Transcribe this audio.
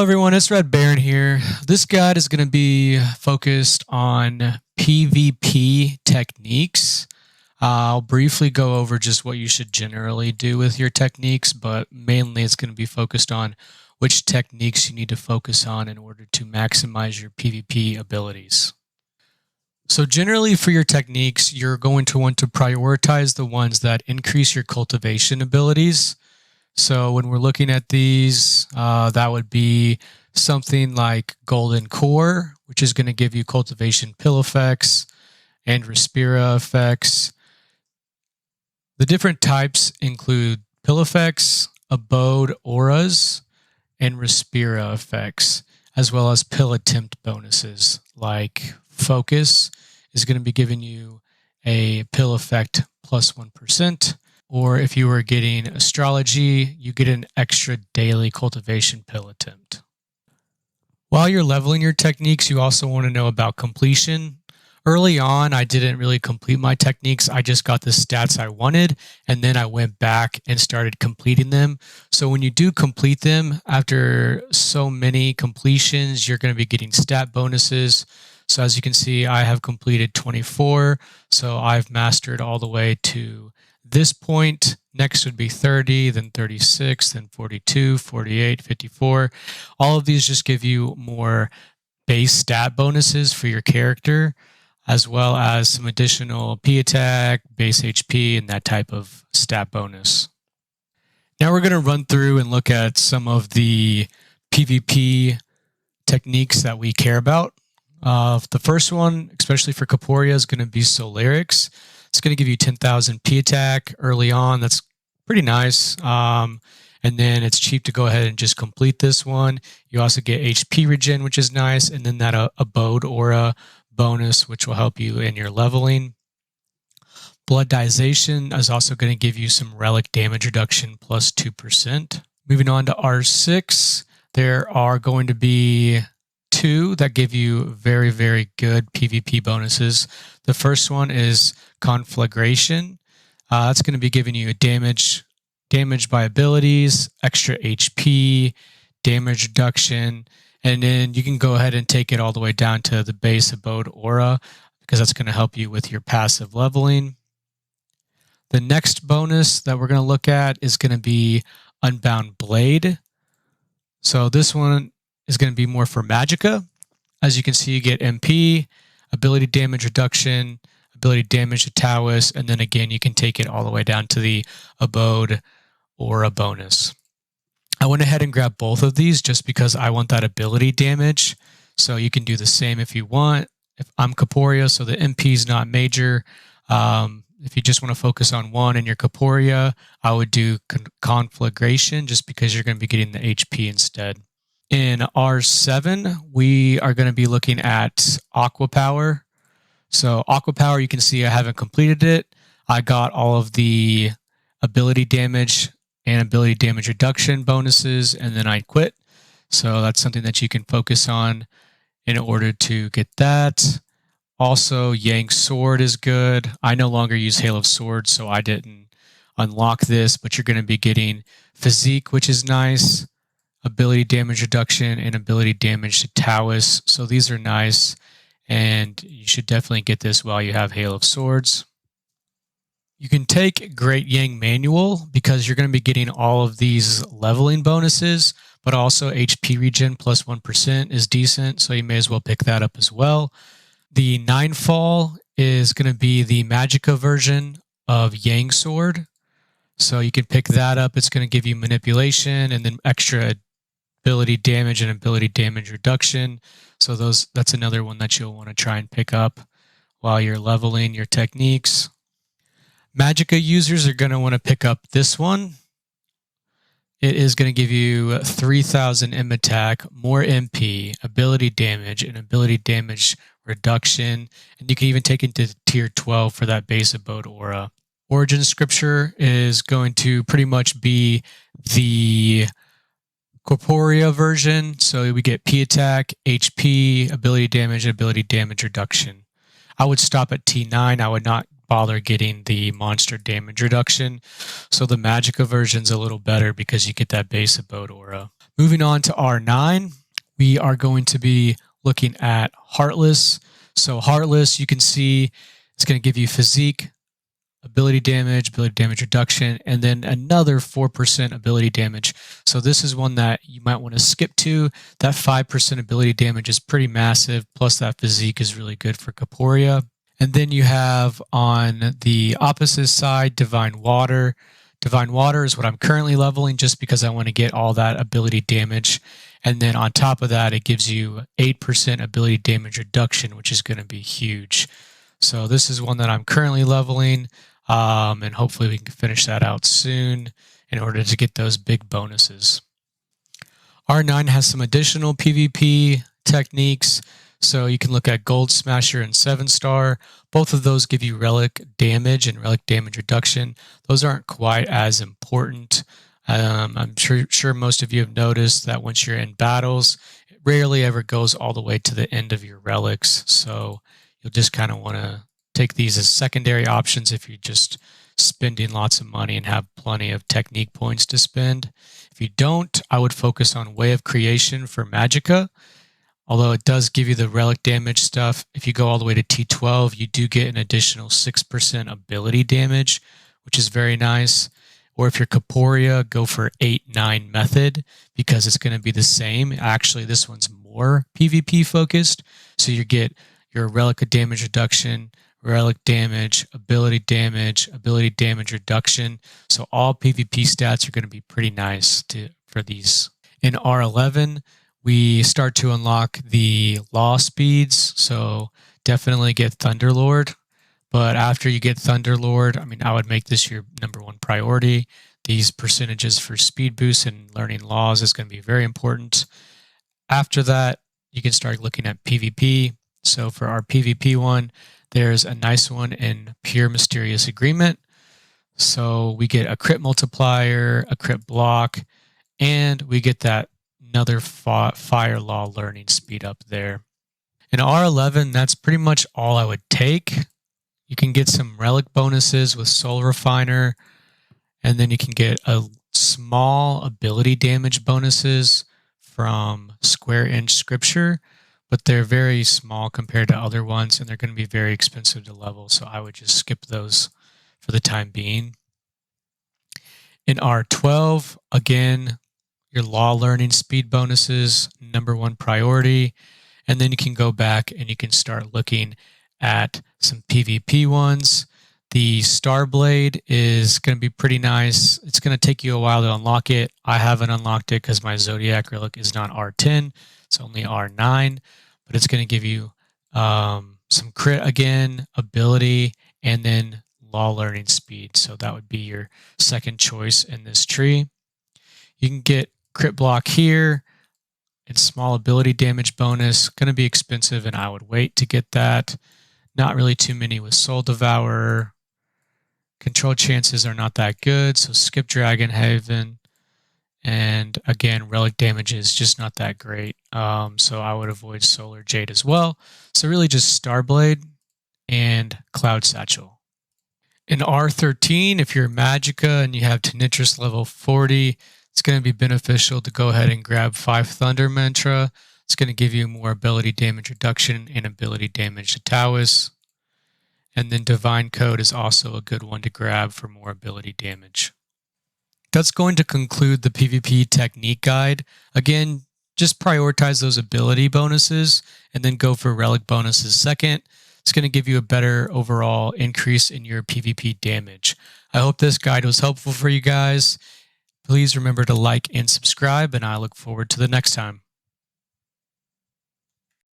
Everyone, it's Red Baron here. This guide is going to be focused on PvP techniques. I'll briefly go over just what you should generally do with your techniques, but mainly it's going to be focused on which techniques you need to focus on in order to maximize your PvP abilities. So generally for your techniques, you're going to want to prioritize the ones that increase your cultivation abilities. So when we're looking at these, that would be something like Golden Core, which is going to give you cultivation pill effects and Respira effects. The different types include pill effects, abode auras, and Respira effects, as well as pill attempt bonuses like Focus is going to be giving you a pill effect plus 1%. Or if you were getting astrology, you get an extra daily cultivation pill attempt. While you're leveling your techniques, you also want to know about completion. Early on, I didn't really complete my techniques. I just got the stats I wanted, and then I went back and started completing them. So when you do complete them, after so many completions, you're going to be getting stat bonuses. So as you can see, I have completed 24. So I've mastered all the way to this point. Next would be 30, then 36, then 42, 48, 54. All of these just give you more base stat bonuses for your character, as well as some additional P attack, base HP, and that type of stat bonus. Now we're going to run through and look at some of the PvP techniques that we care about. The first one, especially for Corporia, is going to be Solarics. It's going to give you 10,000 P attack early on. That's pretty nice. And then it's cheap to go ahead and just complete this one. You also get HP regen, which is nice. And then that abode aura bonus, which will help you in your leveling. Bloodization is also going to give you some relic damage reduction plus 2%. Moving on to R6, there are going to be two that give you very, very good PvP bonuses. The first one is Conflagration. That's going to be giving you a damage by abilities, extra HP, damage reduction, and then you can go ahead and take it all the way down to the base abode aura because that's going to help you with your passive leveling. The next bonus that we're going to look at is going to be Unbound Blade. So this one is going to be more for Magicka. As you can see, you get MP, ability damage reduction, ability damage to Taoist, and then again, you can take it all the way down to the abode aura bonus. I went ahead and grabbed both of these just because I want that ability damage. So you can do the same if you want. If I'm Corporia, so the MP is not major. If you just want to focus on one in your Corporia, I would do Conflagration just because you're going to be getting the HP instead. In R7, we are going to be looking at Aqua Power. So Aqua Power, you can see I haven't completed it. I got all of the ability damage and ability damage reduction bonuses, and then I quit. So that's something that you can focus on in order to get that. Also, Yang Sword is good. I no longer use Hail of Swords, so I didn't unlock this, but you're going to be getting Physique, which is nice, ability damage reduction, and ability damage to Taoist. So these are nice, and you should definitely get this while you have Hail of Swords. You can take Great Yang Manual because you're going to be getting all of these leveling bonuses, but also HP regen plus 1% is decent, so you may as well pick that up as well. The Ninefall is going to be the Magicka version of Yang Sword, so you can pick that up. It's going to give you manipulation and then extra ability damage and ability damage reduction. So that's another one that you'll want to try and pick up while you're leveling your techniques. Magicka users are going to want to pick up this one. It is going to give you 3,000 M attack, more MP, ability damage, and ability damage reduction. And you can even take it to tier 12 for that base abode aura. Origin Scripture is going to pretty much be the Corporia version. So we get P attack, HP, ability damage, ability damage reduction. I would stop at T9. I would not bother getting the monster damage reduction. So the Magicka version's a little better because you get that base abode aura. Moving on to R9, we are going to be looking at Heartless. So Heartless, you can see it's going to give you physique, ability damage reduction, and then another 4% ability damage. So this is one that you might want to skip to. That 5% ability damage is pretty massive, plus that physique is really good for Corporia. And then you have on the opposite side, Divine Water. Divine Water is what I'm currently leveling just because I want to get all that ability damage. And then on top of that, it gives you 8% ability damage reduction, which is going to be huge. So this is one that I'm currently leveling, and hopefully we can finish that out soon in order to get those big bonuses. R9 has some additional PvP techniques. So you can look at Gold Smasher and 7-star. Both of those give you relic damage and relic damage reduction. Those aren't quite as important. I'm sure most of you have noticed that once you're in battles, it rarely ever goes all the way to the end of your relics. So you'll just kind of want to take these as secondary options if you're just spending lots of money and have plenty of technique points to spend. If you don't, I would focus on Way of Creation for Magicka. Although it does give you the relic damage stuff, if you go all the way to T12, you do get an additional 6% ability damage, which is very nice. Or if you're Corporia, go for 8-9 method because it's going to be the same. Actually, this one's more PvP focused. So you get your relic of damage reduction, relic damage, ability damage reduction. So all PvP stats are going to be pretty nice for these. In R11, we start to unlock the law speeds, so definitely get Thunderlord. But after you get Thunderlord, I would make this your #1 priority. These percentages for speed boost and learning laws is going to be very important. After that, you can start looking at PvP. So for our PvP one, there's a nice one in Pure Mysterious Agreement. So we get a crit multiplier, a crit block, and we get that another fire law learning speed up there. In R11, that's pretty much all I would take. You can get some relic bonuses with Soul Refiner, and then you can get a small ability damage bonuses from Square Inch Scripture, but they're very small compared to other ones, and they're going to be very expensive to level, so I would just skip those for the time being. In R12, again, your law learning speed bonuses, #1 priority. And then you can go back and you can start looking at some PvP ones. The Starblade is going to be pretty nice. It's going to take you a while to unlock it. I haven't unlocked it because my Zodiac relic is not R10. It's only R9. But it's going to give you some crit again, ability, and then law learning speed. So that would be your second choice in this tree. You can get crit block here and small ability damage bonus. Going to be expensive, and I would wait to get that. Not really too many with Soul Devourer. Control chances are not that good, so skip Dragon Haven. And again, relic damage is just not that great. So I would avoid Solar Jade as well. So really just Starblade and Cloud Satchel. In R13, if you're Magicka and you have Tenitris level 40, it's going to be beneficial to go ahead and grab 5 Thunder Mantra. It's going to give you more ability damage reduction and ability damage to Taoist. And then Divine Code is also a good one to grab for more ability damage. That's going to conclude the PvP technique guide. Again, just prioritize those ability bonuses and then go for relic bonuses second. It's going to give you a better overall increase in your PvP damage. I hope this guide was helpful for you guys. Please remember to like and subscribe, and I look forward to the next time.